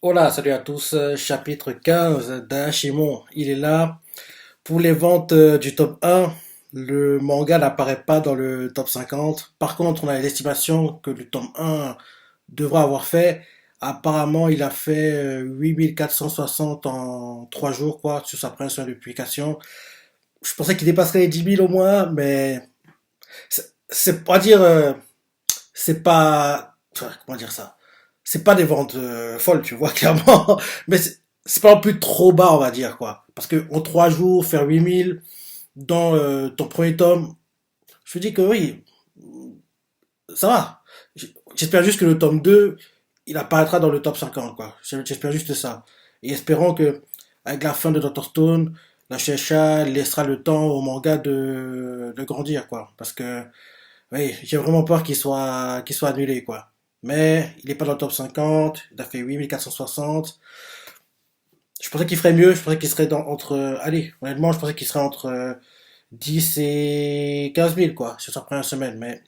Hola, salut à tous. Chapitre 15 d'Hashimon. Il est là. Pour les ventes du top 1, le manga n'apparaît pas dans le top 50. Par contre, on a l'estimation que le tome 1 devra avoir fait. Apparemment, il a fait 8460 en 3 jours, quoi, sur sa première semaine de publication. Je pensais qu'il dépasserait les 10 000 au moins, mais c'est pas dire, c'est pas, enfin, comment dire ça? C'est pas des ventes folles, tu vois, clairement. Mais c'est pas non plus trop bas, on va dire, quoi. Parce que en 3 jours, faire 8000 dans ton premier tome, je me dis que oui, ça va. J'espère juste que le tome 2 il apparaîtra dans le top 50, quoi. J'espère juste ça. Et espérons que, avec la fin de Dr. Stone, la Shueisha laissera le temps au manga de grandir, quoi. Parce que, oui, j'ai vraiment peur qu'il soit annulé, quoi. Mais il n'est pas dans le top 50, il a fait 8460. Je pensais qu'il ferait mieux, je pensais qu'il serait entre. Allez, honnêtement, je pensais qu'il serait entre 10 et 15 000, quoi, sur sa première semaine, mais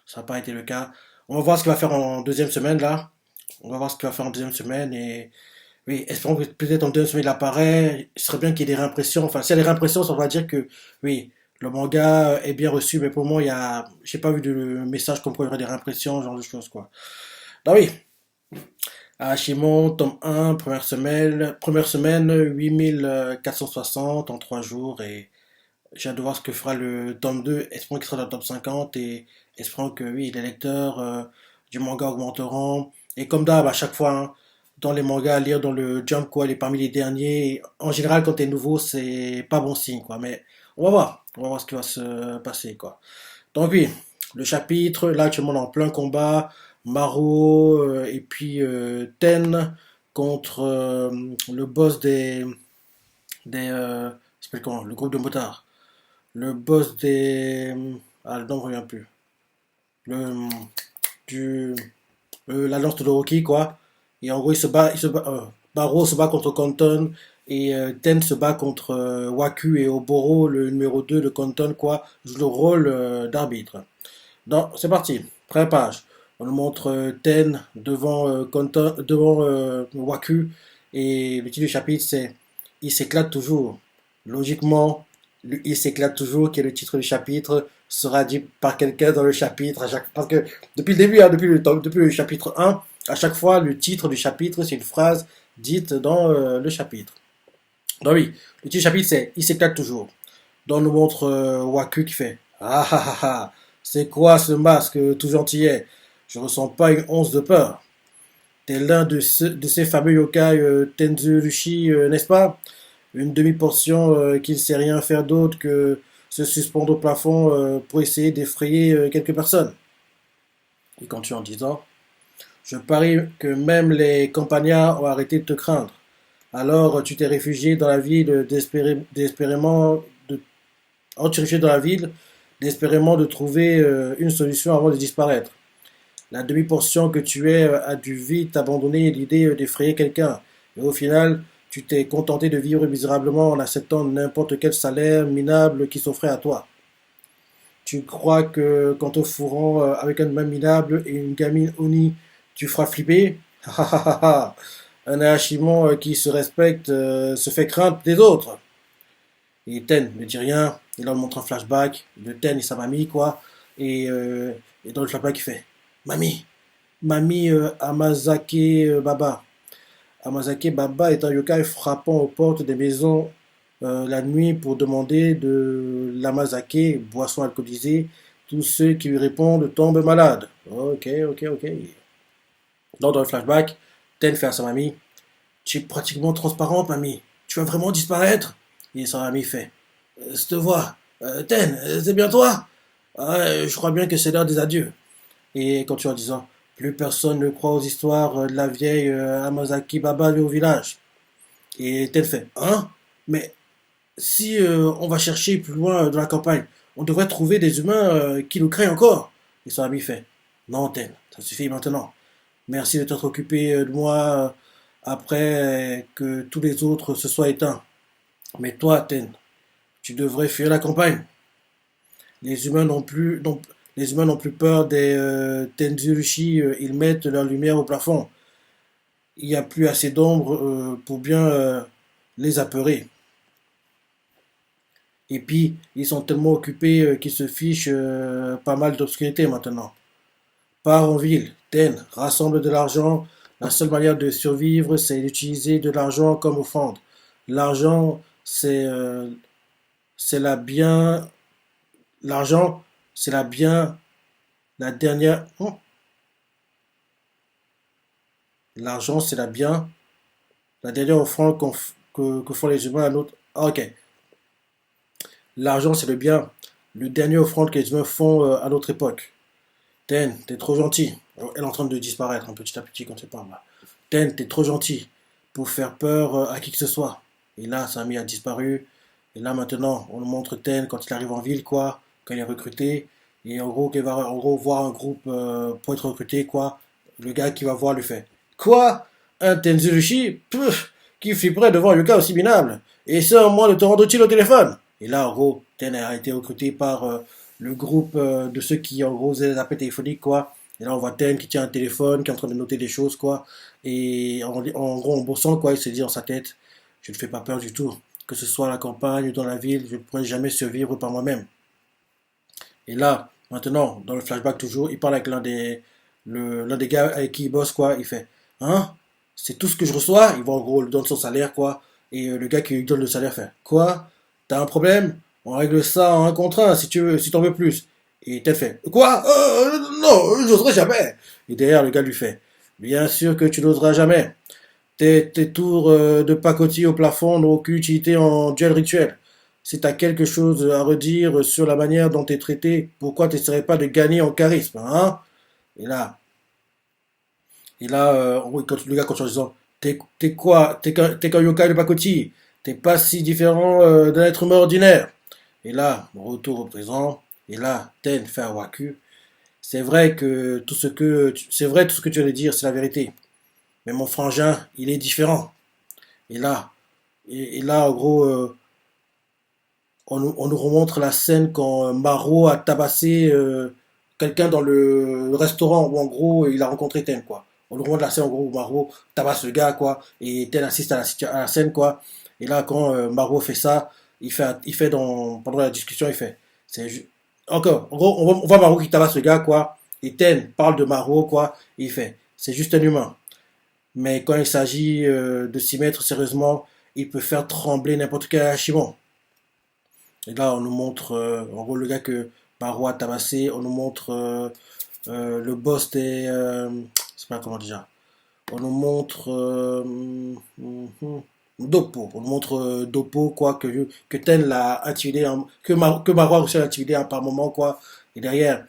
ça n'a pas été le cas. On va voir ce qu'il va faire en deuxième semaine, là. On va voir ce qu'il va faire en deuxième semaine, et oui, espérons que peut-être en deuxième semaine il apparaît. Il serait bien qu'il y ait des réimpressions. Enfin, s'il y a des réimpressions, ça va dire que, oui, le manga est bien reçu, mais pour moi, j'ai pas vu de message comme quoi il y aurait des réimpressions, ce genre de choses, quoi. Ah oui, Hashimon, tome 1, première semaine 8460 en 3 jours, et j'ai hâte de voir ce que fera le tome 2. Espérons qu'il sera dans le top 50, et espérons que, oui, les lecteurs du manga augmenteront. Et comme d'hab, à chaque fois, hein, dans les mangas à lire dans le Jump, quoi, il est parmi les derniers. Et en général, quand t'es nouveau, c'est pas bon signe, quoi. Mais on va voir ce qui va se passer, quoi. Donc oui, le chapitre, là actuellement on est en plein combat, Maro et puis Ten contre le boss des ça s'appelle comment? Le groupe de motards. Le boss des ah le nom ne revient plus. Le du l'alliance Todoroki quoi. Et en gros Maro se bat contre Kanton et Ten se bat contre Waku et Oboro, le numéro 2 de Kanton quoi, joue le rôle d'arbitre. Non, c'est parti. Première page. On nous montre Ten devant, devant Waku. Et le titre du chapitre, c'est Il s'éclate toujours. Logiquement, Il s'éclate toujours, qui est le titre du chapitre, sera dit par quelqu'un dans le chapitre. Parce que depuis le début, hein, depuis le chapitre 1, à chaque fois, le titre du chapitre, c'est une phrase dite dans le chapitre. Donc oui, le titre du chapitre, c'est Il s'éclate toujours. Donc on nous montre Waku qui fait Ah ah ah ah, c'est quoi ce masque tout gentillet? Je ressens pas une once de peur. T'es l'un de ces fameux yokai Tenzurushi, n'est-ce pas? Une demi-portion qui ne sait rien faire d'autre que se suspendre au plafond pour essayer d'effrayer quelques personnes. Il continue en disant Je parie que même les campagnards ont arrêté de te craindre. Alors tu t'es réfugié dans la ville désespérément de tu dans la ville, désespérément de trouver une solution avant de disparaître. La demi-portion que tu es a dû vite abandonner l'idée d'effrayer quelqu'un. Et au final, tu t'es contenté de vivre misérablement en acceptant n'importe quel salaire minable qui s'offrait à toi. Tu crois que qu'en te fourrant avec un homme minable et une gamine Oni, tu feras flipper? Un Hashimon qui se respecte se fait craindre des autres. Et Ten ne dit rien. Et là, on montre un flashback de Ten et sa mamie, quoi. Et dans le flashback, il fait Mamie, mamie Amazake Baba. Amazake Baba est un yokai frappant aux portes des maisons la nuit pour demander de l'amazake, boisson alcoolisée. Tous ceux qui lui répondent tombent malades. Ok, ok, ok. Dans le flashback, Ten fait à sa mamie Tu es pratiquement transparente, mamie. Tu vas vraiment disparaître? Et sa mamie fait Je te vois. Ten, c'est bien toi? Ouais, je crois bien que c'est l'heure des adieux. Et quand tu en disant Plus personne ne croit aux histoires de la vieille Amazaki Baba au village. Et Ten fait Hein? Mais si on va chercher plus loin dans la campagne, on devrait trouver des humains qui nous créent encore. Et son ami fait Non, Ten, ça suffit maintenant. Merci de t'être occupé de moi après que tous les autres se soient éteints. Mais toi, Ten, tu devrais fuir la campagne. Les humains n'ont plus peur des Tenzurushi, ils mettent leur lumière au plafond. il n'y a plus assez d'ombre pour bien les apeurer. Et puis, ils sont tellement occupés qu'ils se fichent pas mal d'obscurité maintenant. Pars en ville, Ten, rassemble de l'argent. La seule manière de survivre, c'est d'utiliser de l'argent comme offrande. L'argent, c'est la bien. L'argent, c'est la bien. La dernière. L'argent, c'est la bien. La dernière offrande que font les humains à l'autre. Ah, ok. L'argent, c'est le bien. Le dernier offrande que les humains font à notre époque. Ten, t'es trop gentil. Elle est en train de disparaître un petit à petit quand tu parles là. Ten, t'es trop gentil pour faire peur à qui que ce soit. Et là, Samy a disparu. Et là, maintenant, on nous montre Ten quand il arrive en ville, quoi, quand il est recruté. Et en gros, qu'il va en gros voir un groupe pour être recruté, quoi. Le gars qui va voir lui fait quoi? Un Tenzurushi? Pff, qui flipperait devant un cas aussi minable? Et ça, moi, de te rendre utile au téléphone? Et là, en gros, Ten a été recruté par le groupe de ceux qui, en gros, faisaient les appels téléphoniques, quoi. Et là, on voit Ten qui tient un téléphone, qui est en train de noter des choses, quoi. Et en gros, en bossant, quoi, il se dit dans sa tête, je ne fais pas peur du tout. Que ce soit à la campagne ou dans la ville, je ne pourrais jamais survivre par moi-même. Et là, maintenant, dans le flashback toujours, il parle avec l'un des gars avec qui il bosse, quoi. Il fait, hein? C'est tout ce que je reçois? Il va en gros, lui donne son salaire, quoi. Et le gars qui lui donne le salaire fait, quoi? T'as un problème? On règle ça en un contre un si tu veux, si t'en veux plus. Et tel fait, quoi? Non, j'oserais jamais. Et derrière, le gars lui fait, bien sûr que tu n'oseras jamais. Tes tours de pacotille au plafond n'ont aucune utilité en duel rituel. Si t'as quelque chose à redire sur la manière dont t'es traité, pourquoi t'essaierais pas de gagner en charisme, hein? Et là, en gros, le gars continue en disant, t'es quoi? T'es qu'un yokai de pacotille. T'es pas si différent d'un être humain ordinaire. Et là, retour au présent. Et là, Ten fait à Waku. C'est vrai tout ce que tu viens de dire, c'est la vérité. Mais mon frangin, il est différent. Et là, et là, en gros, on nous remontre la scène quand Maro a tabassé quelqu'un dans le restaurant où en gros il a rencontré Ten, quoi. On nous remontre la scène en gros où Maro tabasse le gars, quoi, et Ten assiste à la scène, quoi. Et là, quand Maro fait ça, pendant la discussion, il fait, c'est encore, en gros, on voit Maro qui tabasse le gars, quoi, et Ten parle de Maro, quoi, et il fait, c'est juste un humain. Mais quand il s'agit de s'y mettre sérieusement, il peut faire trembler n'importe quel Hashimon. Et là, on nous montre, en gros, le gars que Barrois a tabassé. On nous montre le boss des. C'est pas comment déjà. On nous montre. Dopo. On nous montre Dopo, quoi, que Ten l'a intimidé. Que Barrois a aussi intimidé par moment, quoi. Et derrière,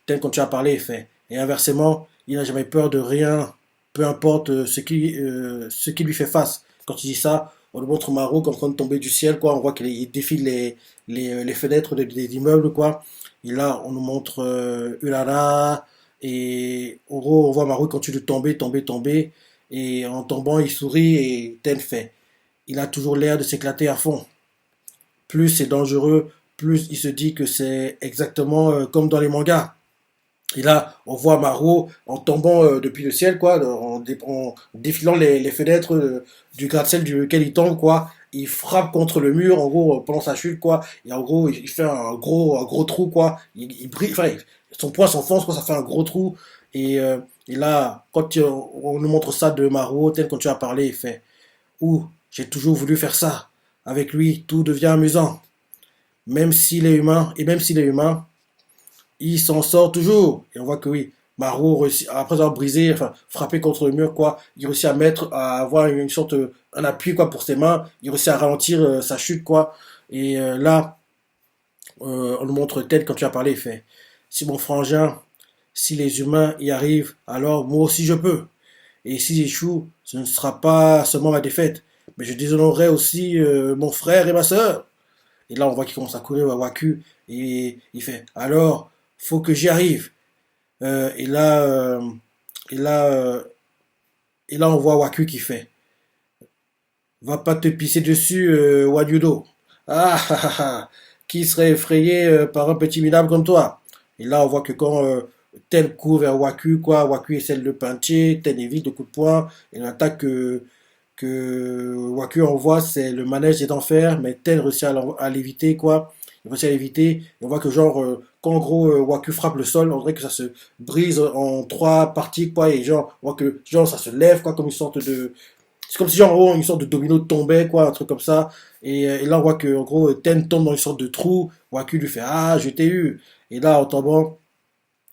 Ten, quand tu as parlé, il fait. Et inversement, il n'a jamais peur de rien, peu importe ce qui lui fait face. Quand il dit ça, on nous montre Maro qui est en train de tomber du ciel, quoi. On voit qu'il défile les fenêtres des immeubles, quoi. Et là, on nous montre Ulara. Et en gros, on voit Maro qui continue de tomber, tomber, tomber. Et en tombant, il sourit et Ten fait. Il a toujours l'air de s'éclater à fond. Plus c'est dangereux, plus il se dit que c'est exactement comme dans les mangas. Et là, on voit Maro en tombant depuis le ciel, quoi, en défilant les fenêtres du gratte-ciel duquel il tombe, quoi. Il frappe contre le mur, en gros, pendant sa chute, quoi. Et en gros, il fait un gros trou, quoi. Il brille, enfin, son poing s'enfonce, quoi, ça fait un gros trou. Et là, quand on nous montre ça de Maro, tel quand tu as parlé, il fait, ouh, j'ai toujours voulu faire ça. Avec lui, tout devient amusant. Même s'il est humain, et même s'il est humain, il s'en sort toujours. Et on voit que oui, Maro réussit, après avoir brisé, enfin frappé contre le mur, quoi, il réussit à avoir une sorte, un appui, quoi, pour ses mains. Il réussit à ralentir sa chute, quoi. Et là, on nous montre Ted quand tu as parlé, il fait, si mon frangin, si les humains y arrivent, alors moi aussi je peux. Et si j'échoue, ce ne sera pas seulement ma défaite, mais je déshonorerai aussi mon frère et ma sœur. Et là, on voit qu'il commence à courir à Waku. Et il fait, alors, faut que j'y arrive. Euh, et là, euh, et là, euh, et là, on voit Waku qui fait, va pas te pisser dessus, Wadyudo. Ah, ah, ah, ah. Qui serait effrayé par un petit minable comme toi? Et là, on voit que quand Ten court vers Waku, quoi. Waku essaie de le puncher, Ten évite de coups de poing. Et l'attaque que Waku envoie, c'est le manège des enfers, mais Ten réussit à l'éviter, quoi. Il réussit à l'éviter. Et on voit que, genre, quand en gros Waku frappe le sol, on dirait que ça se brise en trois parties, quoi. Et genre, on voit que, genre, ça se lève, quoi, comme une sorte de. C'est comme si, genre, en gros, une sorte de domino tombait, quoi, un truc comme ça. Et là, on voit que, en gros, Ten tombe dans une sorte de trou. Waku lui fait ah, je t'ai eu. Et là, en tombant,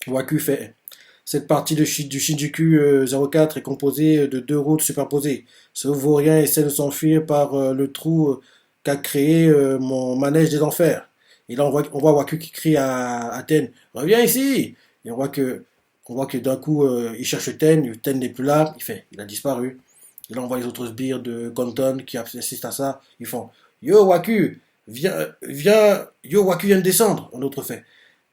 Waku fait cette partie du Shinjuku 04 est composée de deux routes superposées. Ce vaurien essaie de s'enfuir par le trou qu'a créé mon manège des enfers. Et là, on voit Waku qui crie à Ten, reviens ici. Et on voit que d'un coup, il cherche Ten, Ten n'est plus là, il a disparu. Et là, on voit les autres sbires de Gonton qui assistent à ça. Ils font, yo Waku, viens, yo Waku vient de descendre. Un autre fait,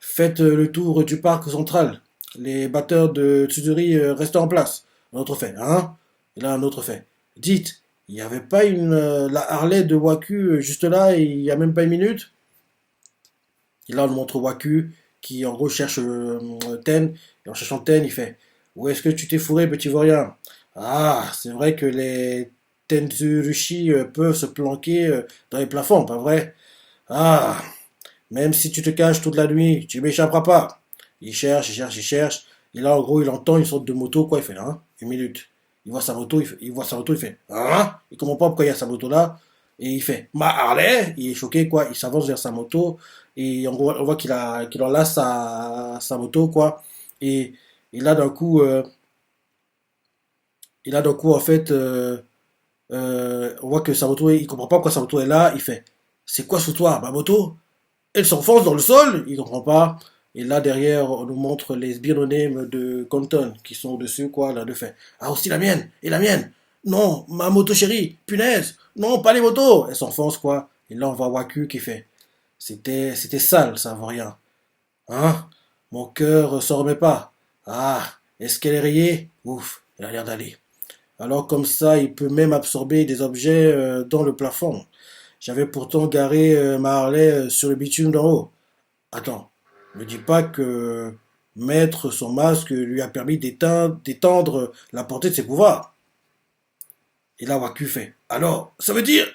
faites le tour du parc central. Les batteurs de Tsuduri restent en place. Un autre fait, hein? Et là, un autre fait, dites, il n'y avait pas la Harley de Waku juste là, il n'y a même pas une minute? Et là, on montre Waku qui, en gros, cherche Ten. Et en cherchant Ten, il fait, où est-ce que tu t'es fourré, petit vaurien? Ah, c'est vrai que les Tenzurushi peuvent se planquer dans les plafonds, pas vrai? Ah, même si tu te caches toute la nuit, tu m'échapperas pas. Il cherche, il cherche, il cherche. Et là, en gros, il entend une sorte de moto, quoi. Il fait, hein, une minute. Il voit sa moto, il fait, hein, il comprend pas pourquoi il y a sa moto là. Et il fait, ma Harley. Il est choqué, quoi. Il s'avance vers sa moto. Et en gros, on voit qu'il enlace sa moto, quoi. Et, et là, d'un coup, en fait, on voit que sa moto, il comprend pas pourquoi sa moto est là. Il fait, c'est quoi sous toi, ma moto? Elle s'enfonce dans le sol, il comprend pas. Et là derrière, on nous montre les sbires de Compton qui sont au-dessus, quoi, là de fait. Ah aussi la mienne, et la mienne. Non, ma moto chérie, punaise. Non, pas les motos. Elle s'enfonce, quoi. Et là on voit Waku qui fait. C'était sale, ça vaut rien. Hein? Mon cœur s'en remet pas. Ah, est-ce qu'elle est rayée? Ouf, elle a l'air d'aller. Alors comme ça, il peut même absorber des objets dans le plafond. J'avais pourtant garé ma Harley sur le bitume d'en haut. Attends, ne dis pas que mettre son masque lui a permis d'étendre la portée de ses pouvoirs. Et là, Waku fait, alors, ça veut dire?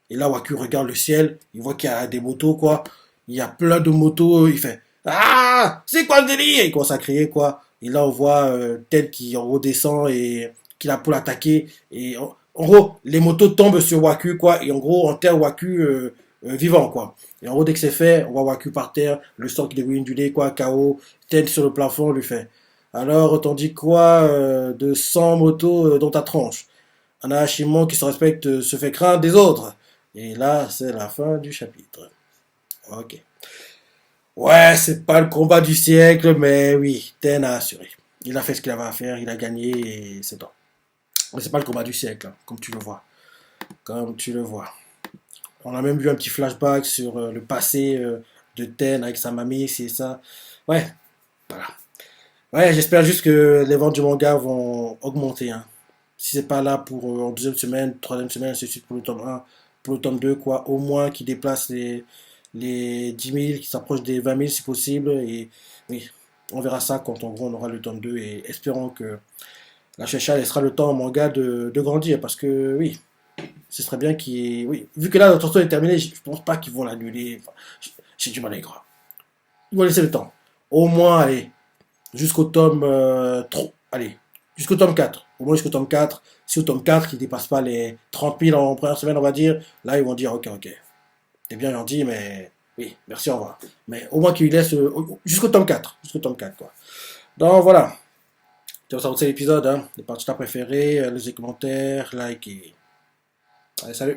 Et là, Waku regarde le ciel, il voit qu'il y a des motos, quoi. Il y a plein de motos, il fait, ah, c'est quoi le délire? Il commence à crier, quoi. Et là, on voit Ted qui en redescend et qui a pour l'attaquer. Et en gros, les motos tombent sur Waku, quoi. Et en gros, enterrent Waku vivant, quoi. Et en gros, dès que c'est fait, on voit Waku par terre, le sang qui dégouline du nez, quoi, KO. Ted sur le plafond, lui fait, alors, t'en dis quoi de 100 motos dans ta tronche? Un Hashimon qui se respecte se fait craindre des autres. Et là, c'est la fin du chapitre. Ok. Ouais, c'est pas le combat du siècle, mais oui, Ten a assuré. Il a fait ce qu'il avait à faire, il a gagné et c'est tout. Mais c'est pas le combat du siècle, hein, comme tu le vois. Comme tu le vois. On a même vu un petit flashback sur le passé de Ten avec sa mamie, c'est ça. Ouais, voilà. Ouais, j'espère juste que les ventes du manga vont augmenter, hein. Si c'est pas là pour en deuxième semaine, troisième semaine, ainsi de suite pour le tome 1, pour le tome 2, quoi, au moins qui déplace les 10 000, qui s'approche des 20 000 si possible. Et oui, on verra ça quand en gros on aura le tome 2 et espérons que la Shisha laissera le temps au manga de grandir parce que oui, ce serait bien qu'il. Oui, vu que là la torture est terminée, je pense pas qu'ils vont l'annuler. Enfin, j'ai du mal à y croire. Ils vont laisser le temps. Au moins, allez, jusqu'au tome allez, jusqu'au tome 4. Au moins jusqu'au tome 4. Si au tome 4, il ne dépasse pas les 30 000 en première semaine, on va dire, là, ils vont dire, ok, ok. T'es bien gentil, mais oui, merci, au revoir. Mais au moins qu'il laisse jusqu'au tome 4. Jusqu'au tome 4, quoi. Donc, voilà. Tu vas ça l'épisode, hein. Les parties préférées, les commentaires, like et... Allez, salut.